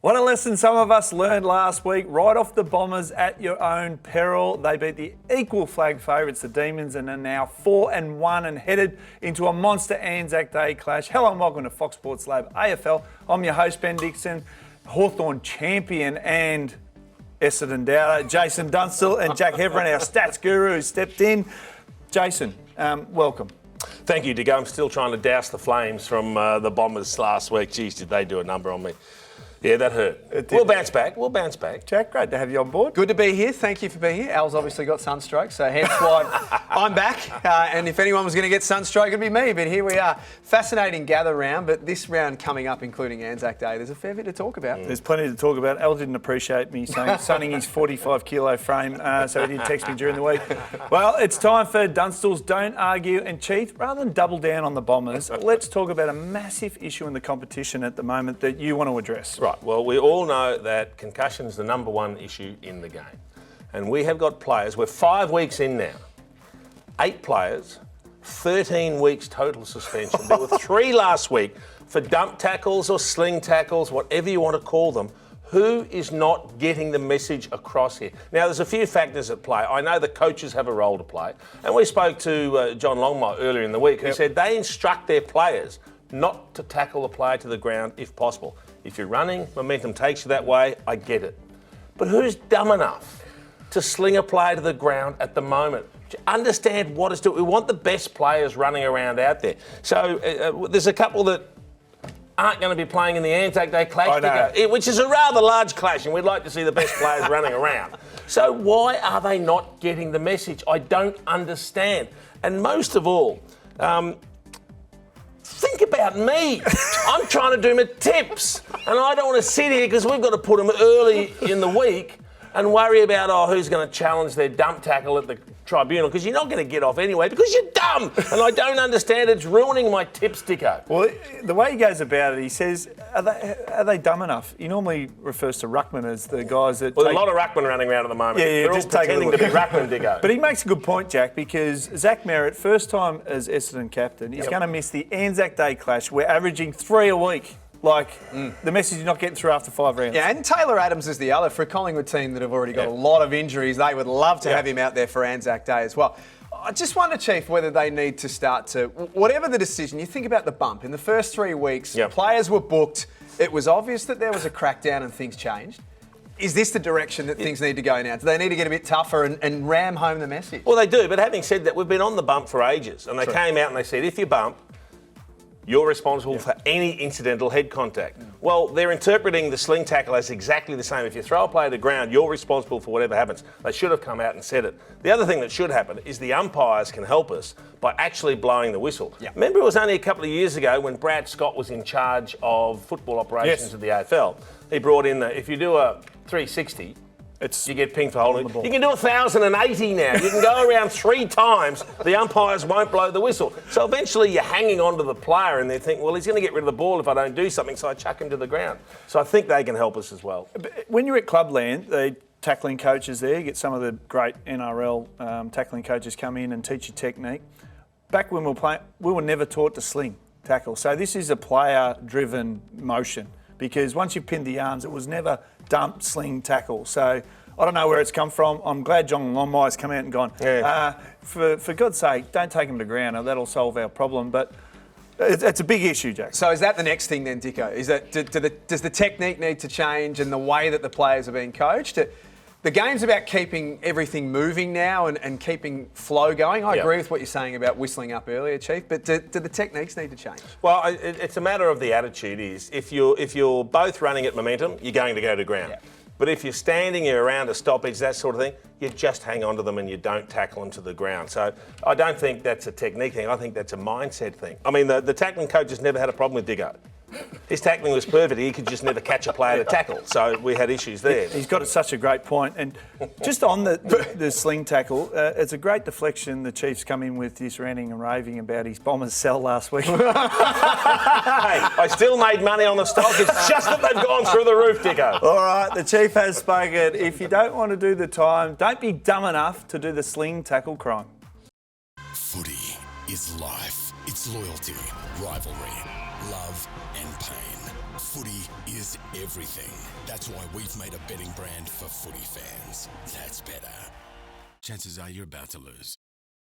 What a lesson some of us learned last week. Right off the Bombers at your own peril. They beat the equal flag favourites, the Demons, and are now 4-1 and headed into a monster Anzac Day clash. Hello and welcome to Fox Sports Lab AFL. I'm your host, Ben Dixon, Hawthorn champion and Essendon doubter, Jason Dunstall, and Jack Heverin, our stats guru, who stepped in. Jason, welcome. Thank you, Diggo. I'm still trying to douse the flames from the Bombers last week. Geez, did they do a number on me. Yeah, that hurt. We'll bounce back. Jack, great to have you on board. Good to be here. Thank you for being here. Al's obviously got sunstroke, so hence why I'm back. And if anyone was going to get sunstroke, it'd be me. But here we are. Fascinating gather round, but this round coming up, including Anzac Day, there's a fair bit to talk about. There's plenty to talk about. Al didn't appreciate me sunning his 45-kilo frame, so he didn't text me during the week. Well, it's time for Dunstall's Don't Argue. And Chief, rather than double down on the Bombers, let's talk about a massive issue in the competition at the moment that you want to address. Right, well, we all know that concussion is the number one issue in the game. And we have got players, we're 5 weeks in now, 8 players, 13 weeks total suspension. There were 3 last week for dump tackles or sling tackles, whatever you want to call them. Who is not getting the message across here? Now, there's a few factors at play. I know the coaches have a role to play. And we spoke to John Longmire earlier in the week, who said they instruct their players not to tackle the player to the ground if possible. If you're running, momentum takes you that way, I get it. But who's dumb enough to sling a player to the ground at the moment? To understand what it's doing. We want the best players running around out there. So there's a couple that aren't going to be playing in the Anzac Day clash, which is a rather large clash, and we'd like to see the best players running around. So why are they not getting the message? I don't understand. And most of all, think about me. I'm trying to do my tips, and I don't want to sit here because we've got to put them early in the week and worry about, who's going to challenge their dump tackle at the tribunal, because you're not going to get off anyway because you're dumb, and I don't understand. It's ruining my tips, Dicko. Well, the way he goes about it, he says, are they dumb enough? He normally refers to ruckman as the guys that Well, a lot of ruckman running around at the moment. Yeah, They're just all pretending to be ruckman, Dicko. But he makes a good point, Jack, because Zach Merritt, first time as Essendon captain, he's going to miss the Anzac Day clash. We're averaging 3 a week. The message is not getting through after 5 rounds. Yeah, and Taylor Adams is the other. For a Collingwood team that have already got a lot of injuries, they would love to have him out there for Anzac Day as well. I just wonder, Chief, whether they need to start to, whatever the decision, you think about the bump. In the first 3 weeks, players were booked. It was obvious that there was a crackdown and things changed. Is this the direction that things need to go now? Do they need to get a bit tougher and ram home the message? Well, they do, but having said that, we've been on the bump for ages, and they came out and they said, if you bump, you're responsible for any incidental head contact. Well, they're interpreting the sling tackle as exactly the same. If you throw a player to the ground, you're responsible for whatever happens. They should have come out and said it. The other thing that should happen is the umpires can help us by actually blowing the whistle. Remember, it was only a couple of years ago when Brad Scott was in charge of football operations of the AFL. He brought in if you do a 360, you get pinged for holding. You can do 1,080 now. You can go around 3 times. The umpires won't blow the whistle. So eventually you're hanging on to the player and they think, well, he's going to get rid of the ball if I don't do something, so I chuck him to the ground. So I think they can help us as well. But when you're at Clubland, the tackling coaches there, you get some of the great NRL tackling coaches come in and teach you technique. Back when we were playing, we were never taught to sling tackle. So this is a player-driven motion, because once you've pinned the arms, it was never dump, sling, tackle. So I don't know where it's come from. I'm glad John Longmire's come out and gone, for God's sake, don't take him to ground. That'll solve our problem. But it's a big issue, Jack. So is that the next thing then, Dicko? Is that does the technique need to change and the way that the players are being coached? The game's about keeping everything moving now and keeping flow going. I agree with what you're saying about whistling up earlier, Chief, but do the techniques need to change? Well, it's a matter of the attitude is, if you're both running at momentum, you're going to go to ground. But if you're standing, you're around a stoppage, that sort of thing, you just hang on to them and you don't tackle them to the ground. So I don't think that's a technique thing. I think that's a mindset thing. I mean, the tackling coach has never had a problem with Diggo. His tackling was perfect. He could just never catch a player to tackle. So we had issues there. He's got such a great point. And just on the sling tackle, it's a great deflection. The Chiefs come in with this ranting and raving about his Bombers sell last week. Hey, I still made money on the stock. It's just that they've gone through the roof, Dicko. All right, the Chief has spoken. If you don't want to do the time, don't be dumb enough to do the sling tackle crime. Footy is life. It's loyalty, rivalry, love and pain. Footy is everything. That's why we've made a betting brand for footy fans. That's better. Chances are you're about to lose.